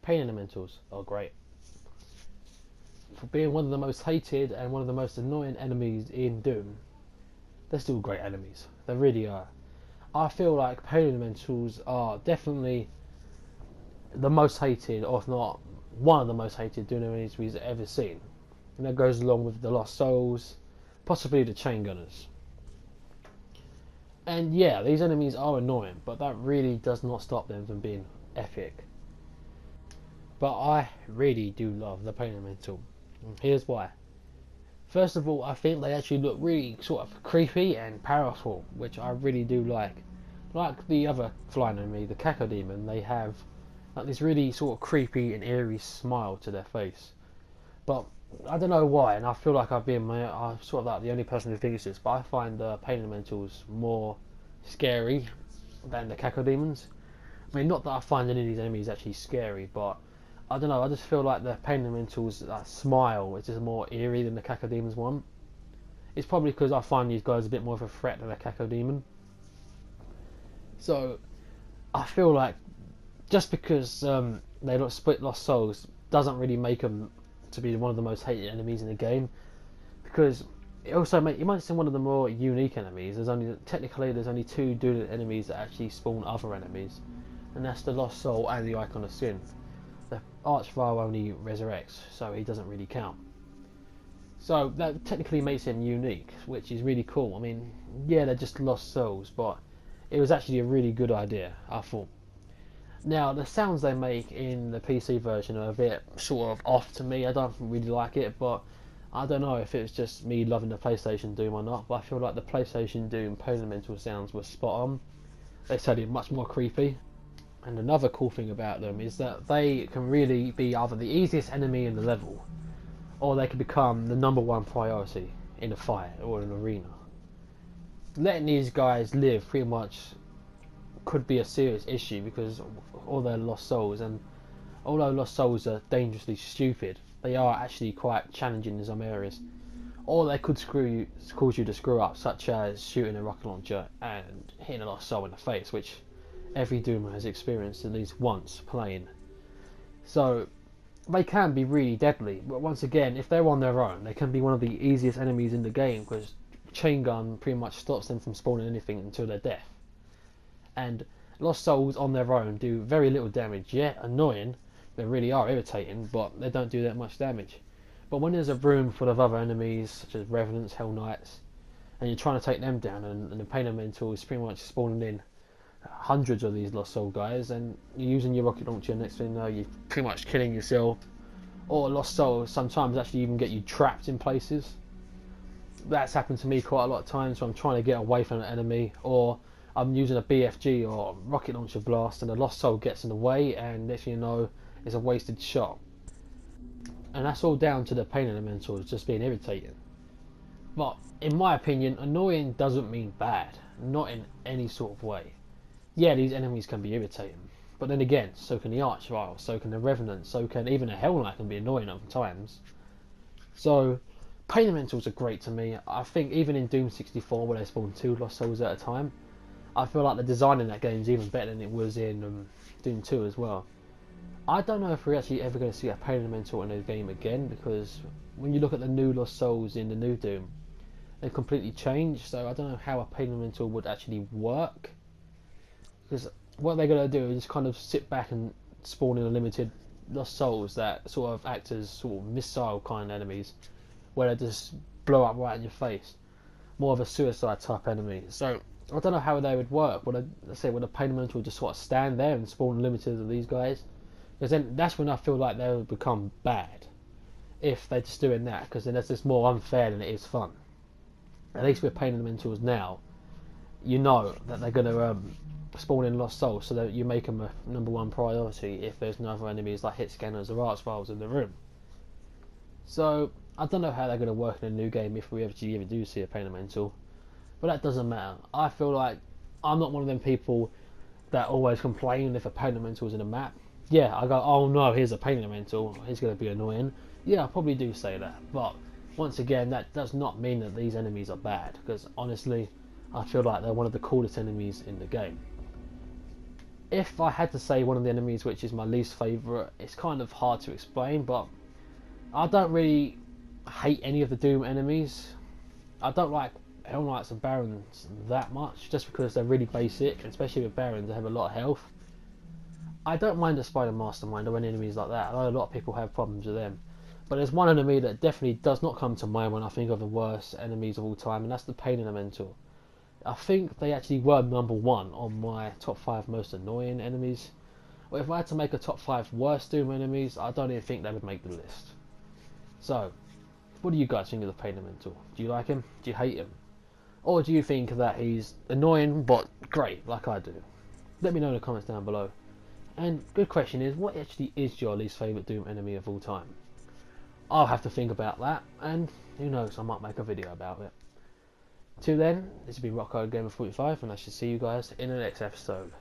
Pain elementals are great. For being one of the most hated and one of the most annoying enemies in Doom, they're still great enemies. They really are. I feel like pain elementals are definitely the most hated, or if not one of the most hated Doom enemies we've ever seen. And that goes along with the Lost Souls, possibly the Chain Gunners. And yeah, these enemies are annoying, but that really does not stop them from being epic. But I really do love the pain elemental. Here's why. First of all, I think they actually look really sort of creepy and powerful, which I really do like. Like the other flying enemy, the Cacodemon, they have like this really sort of creepy and eerie smile to their face. But I don't know why, and I feel like I'm sort of like the only person who thinks this, but I find the pain elementals more scary than the Cacodemons. I mean, not that I find any of these enemies actually scary, but I don't know, I just feel like the pain elementals smile is just more eerie than the Cacodemons one. It's probably because I find these guys a bit more of a threat than a Cacodemon. So I feel like just because they don't split Lost Souls doesn't really make them to be one of the most hated enemies in the game, because it also you might see one of the more unique enemies. There's only two dual enemies that actually spawn other enemies, and that's the Lost Soul and the Icon of Sin. The Archvile only resurrects, so he doesn't really count. So that technically makes him unique, which is really cool. I mean, yeah, they're just Lost Souls, but it was actually a really good idea, I thought. Now, the sounds they make in the PC version are a bit sort of off to me. I don't really like it, but I don't know if it's just me loving the PlayStation Doom or not, but I feel like the PlayStation Doom pain elemental sounds were spot on. They sounded much more creepy. And another cool thing about them is that they can really be either the easiest enemy in the level, or they can become the number one priority in a fight or an arena. Letting these guys live pretty much could be a serious issue because of all their Lost Souls, and although Lost Souls are dangerously stupid, they are actually quite challenging in some areas. Or they could cause you to screw up, such as shooting a rocket launcher and hitting a Lost Soul in the face, which every Doomer has experienced at least once playing. So they can be really deadly, but once again, if they're on their own, they can be one of the easiest enemies in the game because Chain Gun pretty much stops them from spawning anything until their death. And Lost Souls on their own do very little damage. Yeah, annoying, they really are irritating, but they don't do that much damage. But when there's a room full of other enemies, such as Revenants, Hell Knights, and you're trying to take them down, and the Pain Elemental is pretty much spawning in hundreds of these Lost Soul guys, and you're using your rocket launcher, next thing you know, you're pretty much killing yourself. Or Lost Souls sometimes actually even get you trapped in places. That's happened to me quite a lot of times, when I'm trying to get away from an enemy, or I'm using a BFG or rocket launcher blast, and a Lost Soul gets in the way, and next thing you know, it's a wasted shot. And that's all down to the pain elementals just being irritating. But in my opinion, annoying doesn't mean bad, not in any sort of way. Yeah, these enemies can be irritating, but then again, so can the Archvile, so can the Revenant, so can even a Hell Knight can be annoying at times. So pain elementals are great to me. I think even in Doom 64, where they spawn 2 Lost Souls at a time, I feel like the design in that game is even better than it was in Doom 2 as well. I don't know if we're actually ever going to see a pain elemental in a game again, because when you look at the new Lost Souls in the new Doom, they've completely changed, so I don't know how a pain elemental would actually work. Because what they're going to do is just kind of sit back and spawn in unlimited Lost Souls that sort of act as sort of missile kind of enemies, where they just blow up right in your face. More of a suicide type enemy. So I don't know how they would work. Would a pain elemental just sort of stand there and spawn unlimited of these guys? Because then that's when I feel like they would become bad, if they're just doing that, because then that's just more unfair than it is fun. At least with pain elementals now, you know that they're going to spawn in Lost Souls, so that you make them a number one priority if there's no other enemies like hit scanners or Archviles in the room. So I don't know how they're going to work in a new game if we actually ever do see a pain elemental, but that doesn't matter. I feel like I'm not one of them people that always complain if a pain elemental is in a map. Yeah, I go, oh no, here's a pain elemental, he's going to be annoying. Yeah, I probably do say that, but once again, that does not mean that these enemies are bad, because honestly, I feel like they're one of the coolest enemies in the game. If I had to say one of the enemies which is my least favourite, it's kind of hard to explain, but I don't really hate any of the Doom enemies. I don't like Hell Knights and Barons that much, just because they're really basic, and especially with Barons, they have a lot of health. I don't mind the Spider Mastermind or any enemies like that. I know a lot of people have problems with them. But there's one enemy that definitely does not come to mind when I think of the worst enemies of all time, and that's the Pain Elemental. I think they actually were number one on my top 5 most annoying enemies. But if I had to make a top 5 worst Doom enemies, I don't even think they would make the list. So, what do you guys think of the Pain Elemental? Do you like him? Do you hate him? Or do you think that he's annoying but great, like I do? Let me know in the comments down below. And good question is, what actually is your least favourite Doom enemy of all time? I'll have to think about that, and who knows, I might make a video about it. Till then, this has been Rocko Gamer 45, and I shall see you guys in the next episode.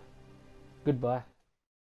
Goodbye.